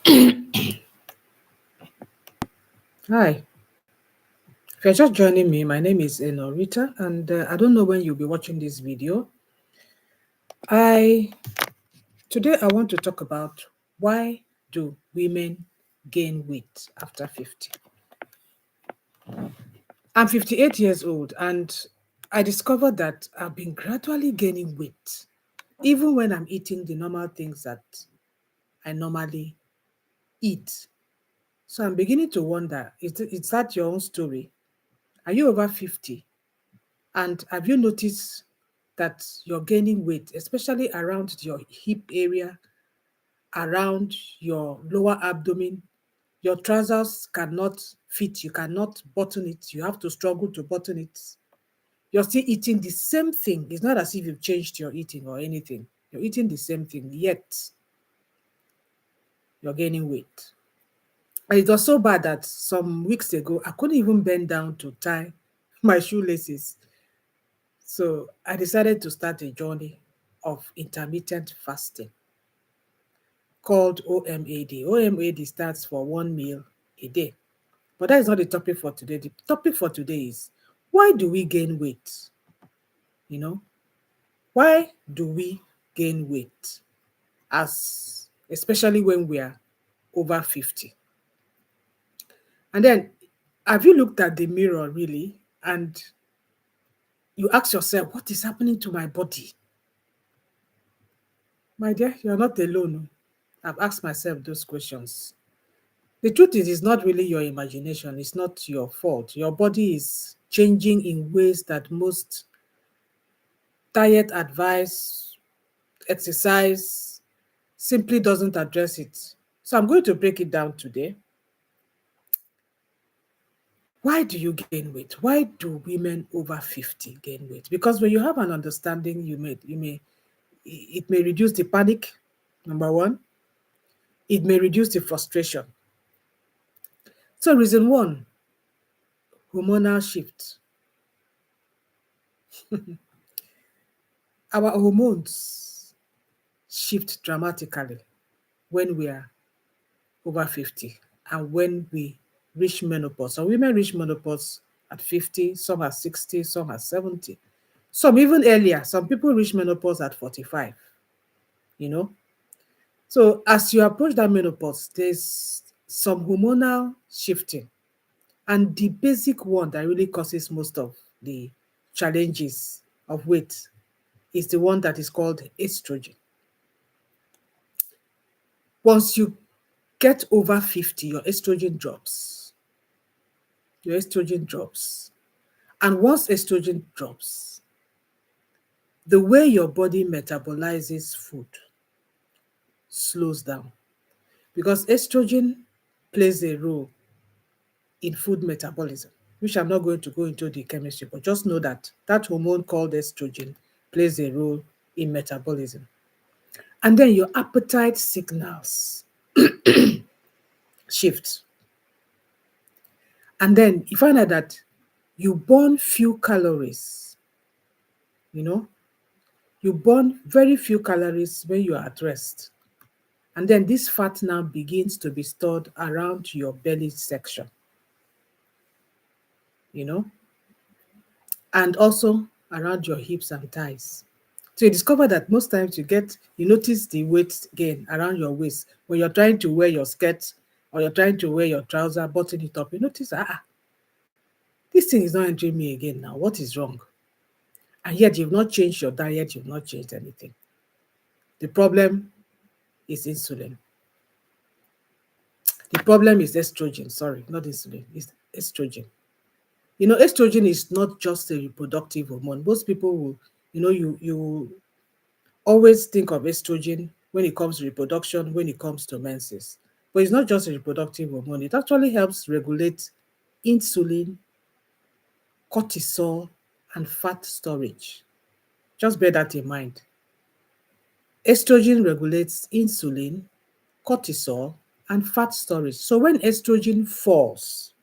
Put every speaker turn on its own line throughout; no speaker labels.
Hi, if you're just joining me, my name is Enorita, and I don't know when you'll be watching this video. I Today I want to talk about why do women gain weight after 50. I'm 58 years old, and I discovered that I've been gradually gaining weight, even when I'm eating the normal things that I normally eat. So I'm beginning to wonder, is that your own story? Are you over 50? And have you noticed that you're gaining weight, especially around your hip area, around your lower abdomen? Your trousers cannot fit, you cannot button it, you have to struggle to button it. You're still eating the same thing. It's not as if you've changed your eating or anything. You're eating the same thing, yet you're gaining weight. And it was so bad that some weeks ago, I couldn't even bend down to tie my shoelaces. So I decided to start a journey of intermittent fasting called OMAD. OMAD stands for 1 meal a day. But that is not the topic for today. The topic for today is, why do we gain weight? You know, why do we gain weight, as especially when we are over 50? And then, have you looked at the mirror really and you ask yourself, what is happening to my body? My dear, you're not alone. I've asked myself those questions. The truth is, it's not really your imagination. It's not your fault. Your body is changing in ways that most diet advice, exercise simply doesn't address it. So I'm going to break it down today. Why do you gain weight? Why do women over 50 gain weight? Because when you have an understanding, it may reduce the panic, number one. It may reduce the frustration. So reason one, hormonal shift. Our hormones shift dramatically when we are over 50 and when we reach menopause. So women reach menopause at 50, some at 60, some at 70, some even earlier. Some people reach menopause at 45, you know. So as you approach that menopause, there's some hormonal shifting. And the basic one that really causes most of the challenges of weight is the one that is called estrogen. Once you get over 50, your estrogen drops. Your estrogen drops. And once estrogen drops, the way your body metabolizes food slows down, because estrogen plays a role in food metabolism, which I'm not going to go into the chemistry, but just know that that hormone called estrogen plays a role in metabolism. And then your appetite signals shift. And then you find out that you burn few calories, you know, you burn very few calories when you are at rest. And then this fat now begins to be stored around your belly section, you know, and also around your hips and thighs. So you discover that most times you notice the weight gain around your waist when you're trying to wear your skirt or you're trying to wear your trouser, button it up. You notice, this thing is not entering me again now. What is wrong? And yet you've not changed your diet, you've not changed anything. The problem is insulin. The problem is estrogen. Sorry, not insulin, it's estrogen. You know, estrogen is not just a reproductive hormone. Most people will, you always think of estrogen when it comes to reproduction, when it comes to menses. But it's not just a reproductive hormone. It actually helps regulate insulin, cortisol, and fat storage. Just bear that in mind. Estrogen regulates insulin, cortisol, and fat storage. So when estrogen falls,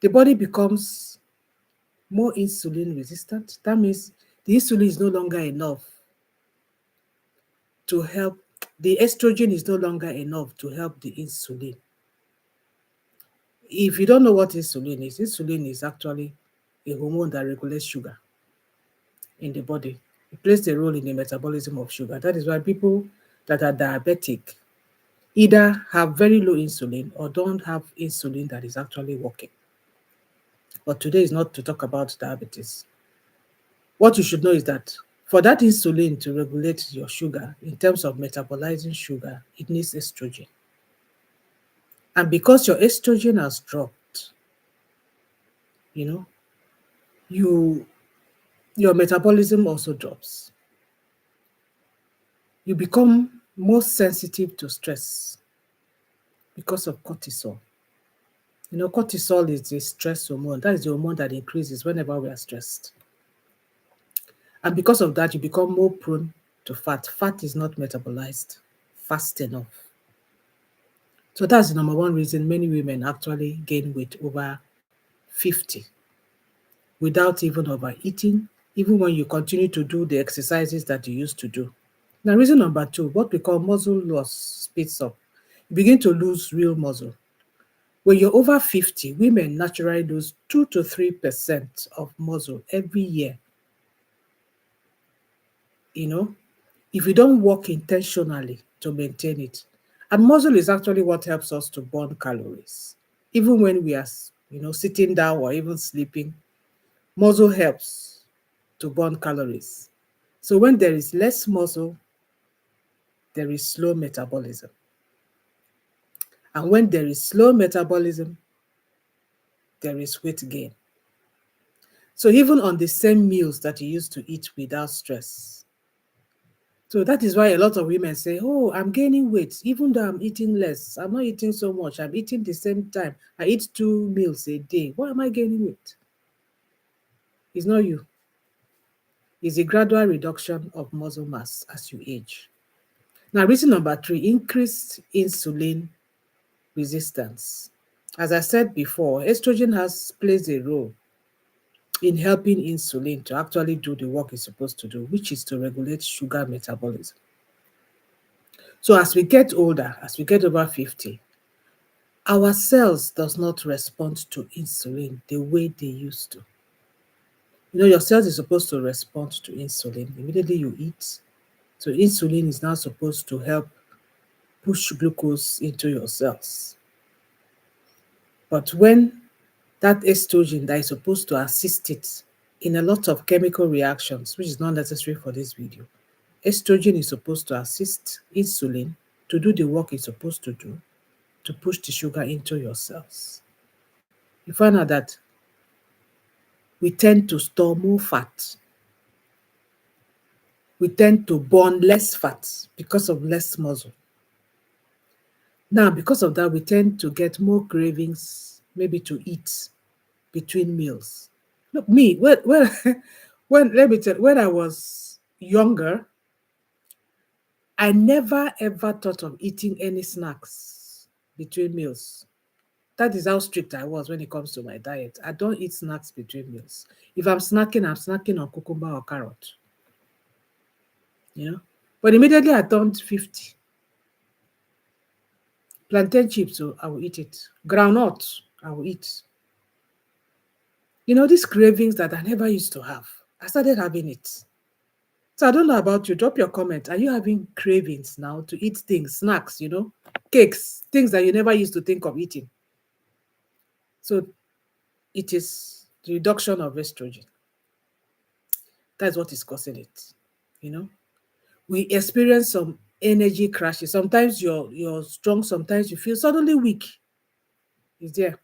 the body becomes more insulin resistant. That means the insulin is no longer enough to help the estrogen is no longer enough to help the insulin. If you don't know what insulin is actually a hormone that regulates sugar in the body. It plays a role in the metabolism of sugar. That is why people that are diabetic either have very low insulin or don't have insulin that is actually working. But today is not to talk about diabetes. What you should know is that for that insulin to regulate your sugar, in terms of metabolizing sugar, it needs estrogen. And because your estrogen has dropped, you know, your metabolism also drops. You become more sensitive to stress because of cortisol. Cortisol is a stress hormone. That is the hormone that increases whenever we are stressed. And because of that, you become more prone to fat. Fat is not metabolized fast enough. So that's the number one reason many women actually gain weight over 50 without even overeating, even when you continue to do the exercises that you used to do. Now, reason number two, what we call muscle loss speeds up. You begin to lose real muscle. When you're over 50, women naturally lose 2 to 3% of muscle every year. If you don't work intentionally to maintain it. And muscle is actually what helps us to burn calories. Even when we are, sitting down or even sleeping, muscle helps to burn calories. So when there is less muscle, there is slow metabolism. And when there is slow metabolism, there is weight gain. So even on the same meals that you used to eat without stress. So that is why a lot of women say, oh, I'm gaining weight, even though I'm eating less. I'm not eating so much. I'm eating the same time. I eat 2 meals a day. Why am I gaining weight? It's not you. It's a gradual reduction of muscle mass as you age. Now, reason number 3, increased insulin resistance. As I said before, estrogen plays a role in helping insulin to actually do the work it's supposed to do, which is to regulate sugar metabolism. So as we get older, as we get over 50, our cells does not respond to insulin the way they used to. Your cells is supposed to respond to insulin immediately you eat. So insulin is now supposed to help push glucose into your cells. But when that estrogen that is supposed to assist it in a lot of chemical reactions, which is not necessary for this video, estrogen is supposed to assist insulin to do the work it's supposed to do to push the sugar into your cells. You find out that we tend to store more fat. We tend to burn less fat because of less muscle. Now, because of that, we tend to get more cravings, maybe to eat between meals. Look, me, let me tell you, when I was younger, I never ever thought of eating any snacks between meals. That is how strict I was when it comes to my diet. I don't eat snacks between meals. If I'm snacking on cucumber or carrot. But immediately I turned 50. Plantain chips, so I will eat it. Groundnut, I will eat. These cravings that I never used to have, I started having it. So I don't know about you. Drop your comment. Are you having cravings now to eat things, snacks, cakes, things that you never used to think of eating? So it is the reduction of estrogen. That's what is causing it. We experience some energy crashes. Sometimes you're strong, sometimes you feel suddenly weak. It's there.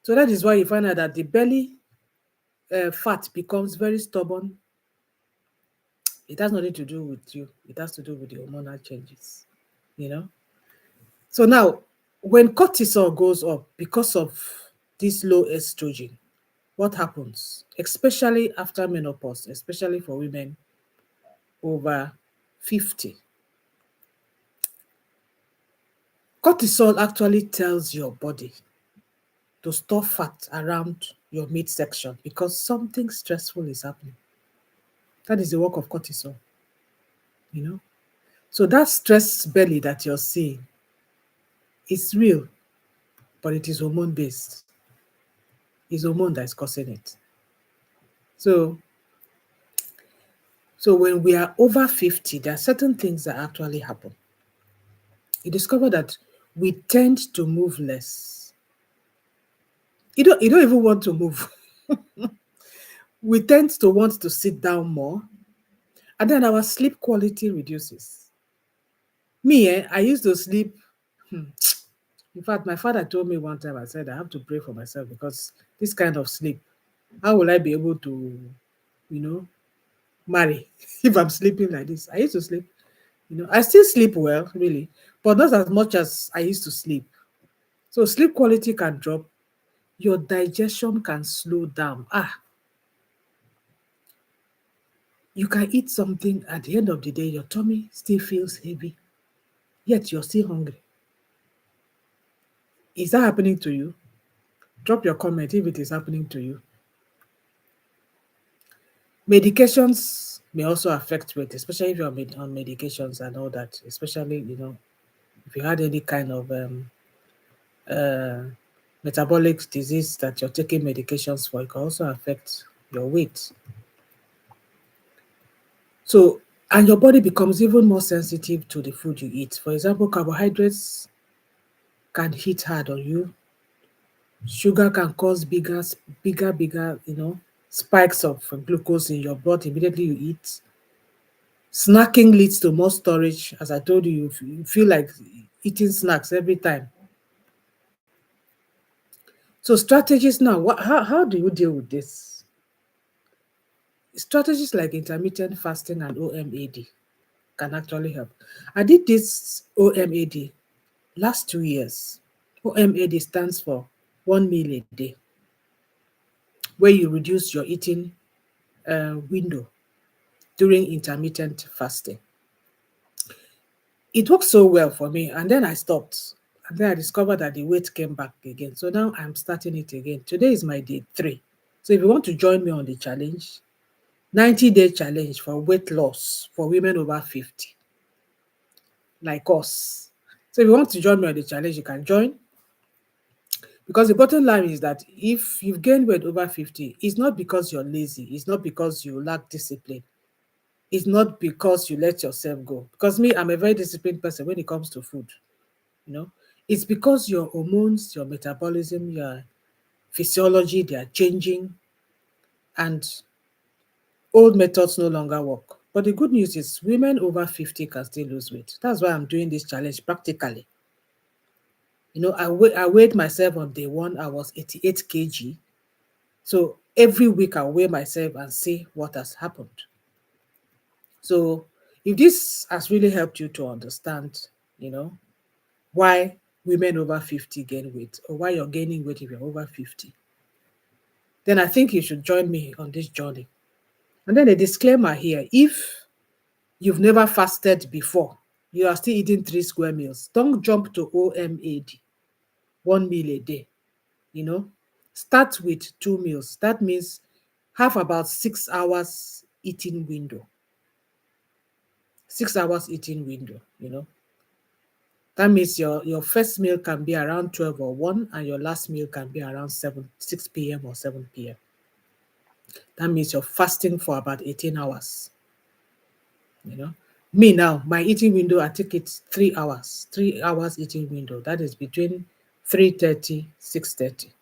So that is why you find out that the belly fat becomes very stubborn. It has nothing to do with you. It has to do with the hormonal changes. So now, when cortisol goes up because of this low estrogen, what happens? Especially after menopause, especially for women over 50. Cortisol actually tells your body to store fat around your midsection because something stressful is happening. That is the work of cortisol. So that stress belly that you're seeing is real, but it is hormone based. It's hormone that is causing it. So so when we are over 50, there are certain things that actually happen. You discover that we tend to move less. You don't even want to move. We tend to want to sit down more, and then our sleep quality reduces. Me, I used to sleep. hmm, In fact, my father told me one time, I said, I have to pray for myself because this kind of sleep, how will I be able to, you know, marry if I'm sleeping like this? I used to sleep, I still sleep well, really, but not as much as I used to sleep. So sleep quality can drop, your digestion can slow down. You can eat something at the end of the day, your tummy still feels heavy, yet you're still hungry. Is that happening to you? Drop your comment if it is happening to you. Medications may also affect weight, especially if you're on medications and all that, especially, if you had any kind of uh, metabolic disease that you're taking medications for, it can also affect your weight. So, and your body becomes even more sensitive to the food you eat. For example, carbohydrates can hit hard on you. Sugar can cause bigger, spikes of glucose in your blood immediately you eat. Snacking leads to more storage. As I told you, you feel like eating snacks every time. So strategies now, how do you deal with this? Strategies like intermittent fasting and OMAD can actually help. I did this OMAD last 2 years. OMAD stands for 1 meal a day, where you reduce your eating window during intermittent fasting. It worked so well for me, and then I stopped. And then I discovered that the weight came back again. So now I'm starting it again. Today is my day 3. So if you want to join me on the challenge, 90-day challenge for weight loss for women over 50, like us. So if you want to join me on the challenge, you can join. Because the bottom line is that if you've gained weight over 50, it's not because you're lazy. It's not because you lack discipline. It's not because you let yourself go. Because me, I'm a very disciplined person when it comes to food. You know, it's because your hormones, your metabolism, your physiology, they are changing, and old methods no longer work. But the good news is women over 50 can still lose weight. That's why I'm doing this challenge practically. I weighed myself on day 1, I was 88 kg. So every week I weigh myself and see what has happened. So if this has really helped you to understand, why women over 50 gain weight, or why you're gaining weight if you're over 50, then I think you should join me on this journey. And then a disclaimer here: if you've never fasted before, you are still eating 3 square meals, don't jump to OMAD, 1 meal a day. Start with 2 meals. That means have about 6 hours eating window. 6 hours eating window. That means your first meal can be around 12 or 1, and your last meal can be around 6 p.m. or 7 p.m. That means you're fasting for about 18 hours. Me now, my eating window, I take it 3 hours. 3 hours eating window. That is between 3:30, 6:30.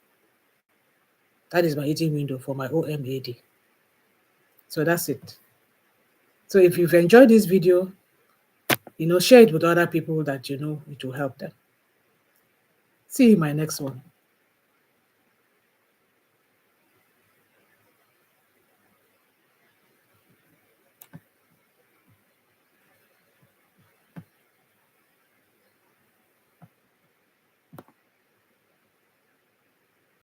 That is my eating window for my OMAD. So that's it. So if you've enjoyed this video, share it with other people that it will help them. See you in my next one.